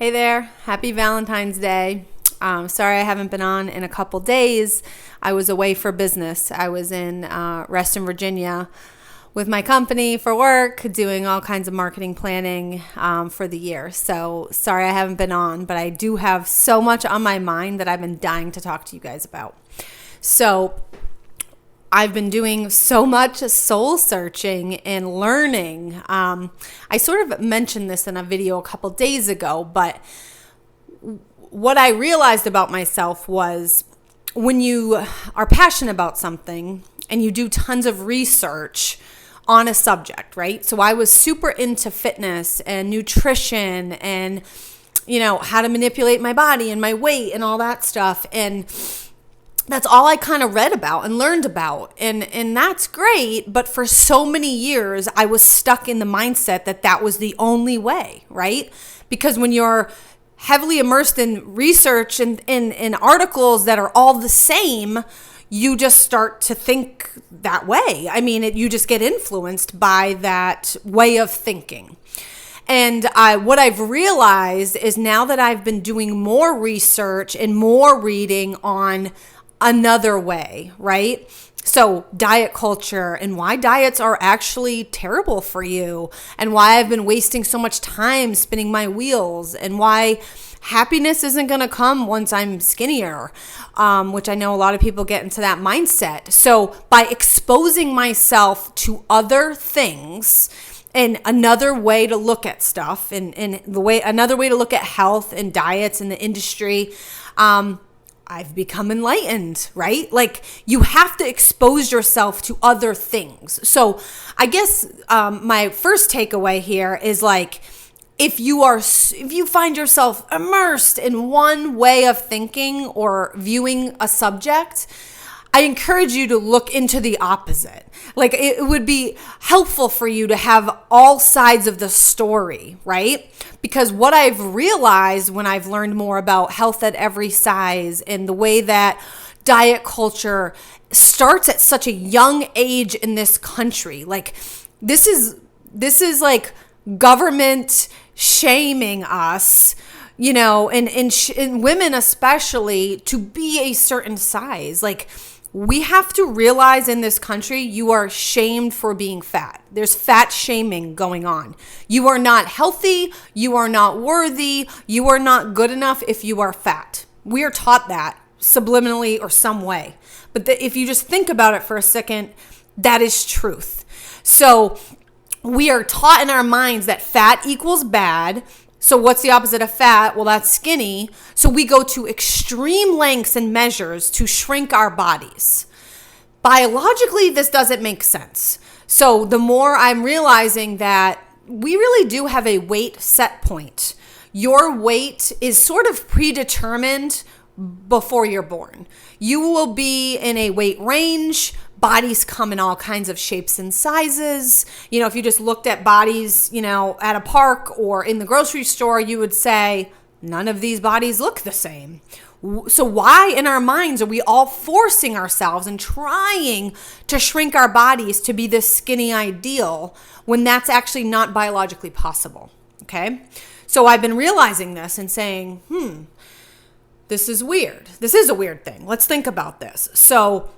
Hey there, happy Valentine's Day. Sorry I haven't been on in a couple days. I was away for business. I was in Reston, Virginia with my company for work, doing all kinds of marketing planning for the year. So sorry I haven't been on, but I do have so much on my mind that I've been dying to talk to you guys about. So I've been doing so much soul searching and learning. I sort of mentioned this in a video a couple days ago, but what I realized about myself was when you are passionate about something and you do tons of research on a subject, right? So I was super into fitness and nutrition and, how to manipulate my body and my weight and all that stuff. And that's all I kind of read about and learned about. And that's great. But for so many years, I was stuck in the mindset that was the only way, right? Because when you're heavily immersed in research and in articles that are all the same, you just start to think that way. I mean, you just get influenced by that way of thinking. And what I've realized is now that I've been doing more research and more reading on another way, right? So diet culture and why diets are actually terrible for you and why I've been wasting so much time spinning my wheels and why happiness isn't going to come once I'm skinnier, which I know a lot of people get into that mindset. So by exposing myself to other things and another way to look at stuff and another way to look at health and diets in the industry, I've become enlightened, right? Like you have to expose yourself to other things. So I guess my first takeaway here is like, if you find yourself immersed in one way of thinking or viewing a subject, I encourage you to look into the opposite. Like it would be helpful for you to have all sides of the story, right? Because what I've realized when I've learned more about health at every size and the way that diet culture starts at such a young age in this country, like this is like government shaming us, and women especially to be a certain size. Like we have to realize in this country, you are shamed for being fat. There's fat shaming going on. You are not healthy. You are not worthy. You are not good enough if you are fat. We are taught that subliminally or some way. But if you just think about it for a second, that is truth. So we are taught in our minds that fat equals bad. So what's the opposite of fat? Well, that's skinny. So we go to extreme lengths and measures to shrink our bodies. Biologically, this doesn't make sense. So the more I'm realizing that we really do have a weight set point. Your weight is sort of predetermined before you're born. You will be in a weight range. Bodies come in all kinds of shapes and sizes. If you just looked at bodies, at a park or in the grocery store, you would say, none of these bodies look the same. So why in our minds are we all forcing ourselves and trying to shrink our bodies to be this skinny ideal when that's actually not biologically possible? Okay. So I've been realizing this and saying, this is weird. This is a weird thing. Let's think about this. So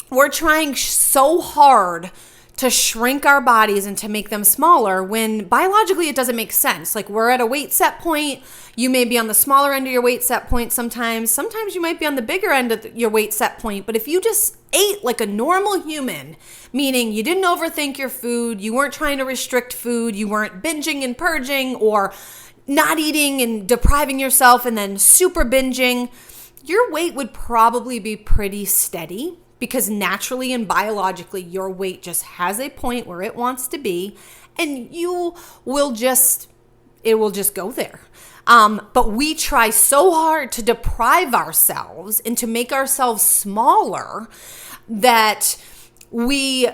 we're trying so hard to shrink our bodies and to make them smaller when biologically it doesn't make sense. Like we're at a weight set point. You may be on the smaller end of your weight set point sometimes. Sometimes you might be on the bigger end of your weight set point. But if you just ate like a normal human, meaning you didn't overthink your food, you weren't trying to restrict food, you weren't binging and purging or not eating and depriving yourself and then super binging, your weight would probably be pretty steady. Because naturally and biologically, your weight just has a point where it wants to be, and it will just go there. But we try so hard to deprive ourselves and to make ourselves smaller that we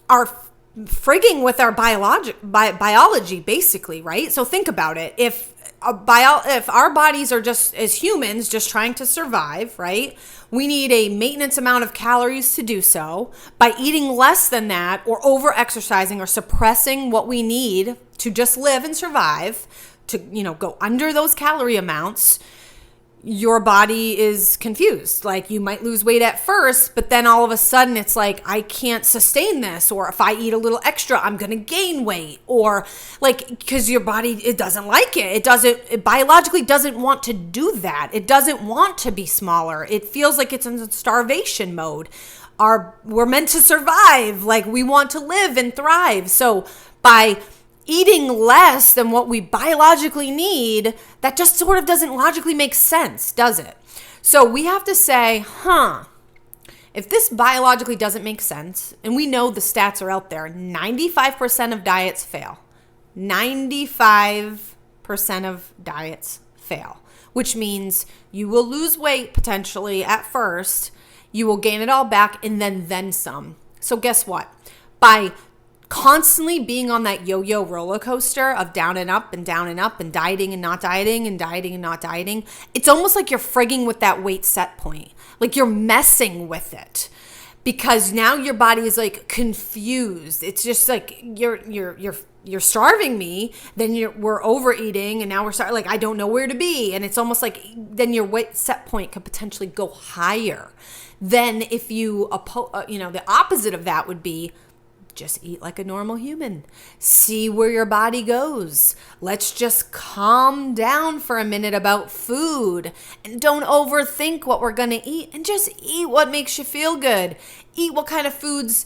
are frigging with our biology, basically, right? So think about it. If our bodies are just as humans, just trying to survive, right? We need a maintenance amount of calories to do so. By eating less than that or over exercising or suppressing what we need to just live and survive, to, go under those calorie amounts, your body is confused. Like, you might lose weight at first, but then all of a sudden it's like, I can't sustain this. Or if I eat a little extra, I'm going to gain weight. Or like, because your body, it doesn't like it. It biologically doesn't want to do that. It doesn't want to be smaller. It feels like it's in starvation mode. We're meant to survive. Like, we want to live and thrive. So by eating less than what we biologically need, that just sort of doesn't logically make sense, does it? So we have to say, if this biologically doesn't make sense, and we know the stats are out there, 95% of diets fail. 95% of diets fail, which means you will lose weight potentially at first, you will gain it all back, and then some. So guess what? By constantly being on that yo-yo roller coaster of down and up and down and up and dieting and not dieting and dieting and not dieting, it's almost like you're frigging with that weight set point. Like, you're messing with it because now your body is like confused. It's just like you're starving me, then we're overeating, and now we're starting, like, I don't know where to be. And it's almost like then your weight set point could potentially go higher. Then if you the opposite of that would be, just eat like a normal human. See where your body goes. Let's just calm down for a minute about food and don't overthink what we're going to eat, and just eat what makes you feel good. Eat what kind of foods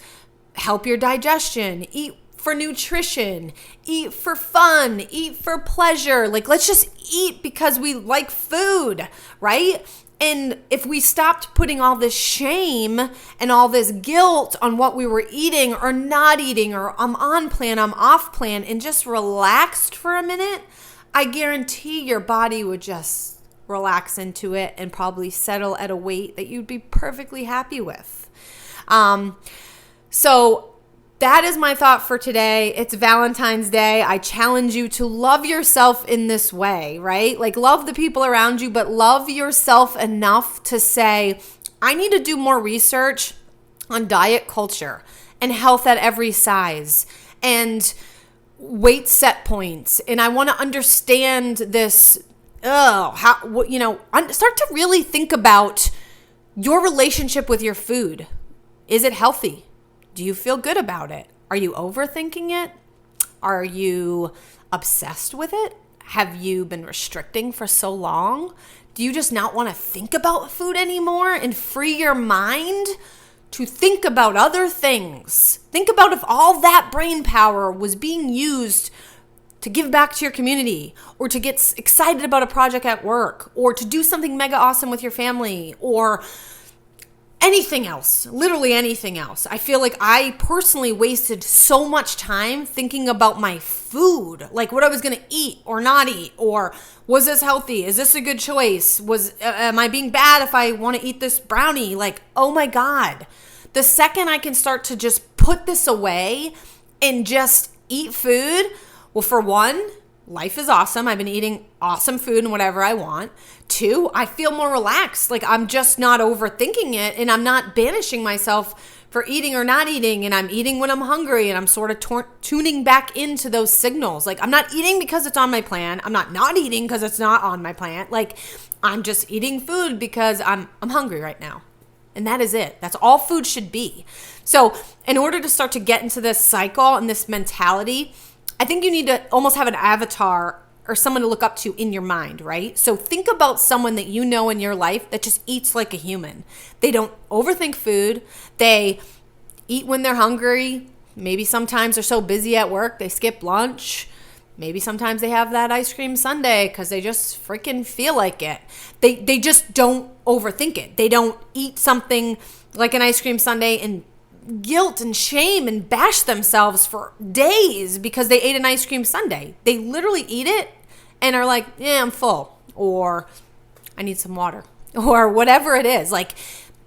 help your digestion. Eat for nutrition. Eat for fun. Eat for pleasure. Like, let's just eat because we like food, right? And if we stopped putting all this shame and all this guilt on what we were eating or not eating, or I'm on plan, I'm off plan, and just relaxed for a minute, I guarantee your body would just relax into it and probably settle at a weight that you'd be perfectly happy with. So that is my thought for today. It's Valentine's Day. I challenge you to love yourself in this way, right? Like, love the people around you, but love yourself enough to say, I need to do more research on diet culture and health at every size and weight set points. And I want to understand this, start to really think about your relationship with your food. Is it healthy? Do you feel good about it? Are you overthinking it? Are you obsessed with it? Have you been restricting for so long? Do you just not want to think about food anymore and free your mind to think about other things? Think about if all that brain power was being used to give back to your community, or to get excited about a project at work, or to do something mega awesome with your family, or anything else, literally anything else. I feel like I personally wasted so much time thinking about my food, like what I was going to eat or not eat, or was this healthy? Is this a good choice? Am I being bad if I want to eat this brownie? Like, oh my God. The second I can start to just put this away and just eat food, well, for one, life is awesome. I've been eating awesome food and whatever I want. 2, I feel more relaxed. Like, I'm just not overthinking it, and I'm not banishing myself for eating or not eating, and I'm eating when I'm hungry, and I'm sort of tuning back into those signals. Like, I'm not eating because it's on my plan. I'm not eating because it's not on my plan. Like, I'm just eating food because I'm hungry right now. And that is it. That's all food should be. So in order to start to get into this cycle and this mentality, I think you need to almost have an avatar or someone to look up to in your mind, right? So think about someone that you know in your life that just eats like a human. They don't overthink food. They eat when they're hungry. Maybe sometimes they're so busy at work, they skip lunch. Maybe sometimes they have that ice cream sundae because they just freaking feel like it. They just don't overthink it. They don't eat something like an ice cream sundae and guilt and shame and bash themselves for days because they ate an ice cream sundae. They literally eat it and are like, yeah, I'm full, or I need some water, or whatever it is. Like,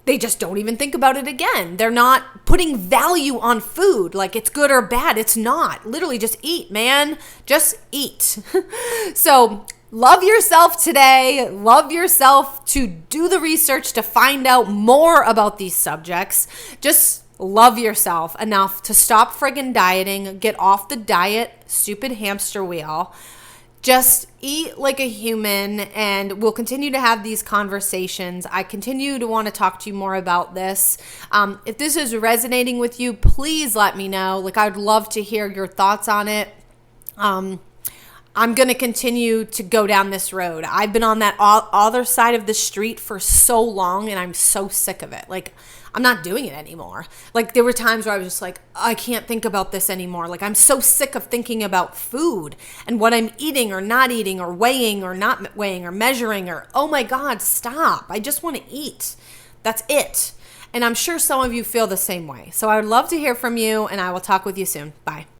they just don't even think about it again. They're not putting value on food, like it's good or bad. It's not. Literally, just eat, man. Just eat. So love yourself today. Love yourself to do the research to find out more about these subjects. Just love yourself enough to stop friggin' dieting, get off the diet, stupid hamster wheel. just eat like a human, and we'll continue to have these conversations. I continue to want to talk to you more about this. If this is resonating with you, please let me know. Like, I'd love to hear your thoughts on it. I'm going to continue to go down this road. I've been on that other side of the street for so long, and I'm so sick of it. Like, I'm not doing it anymore. Like, there were times where I was just like, I can't think about this anymore. Like, I'm so sick of thinking about food and what I'm eating or not eating or weighing or not weighing or measuring or, oh my God, stop. I just want to eat. That's it. And I'm sure some of you feel the same way. So I would love to hear from you, and I will talk with you soon. Bye.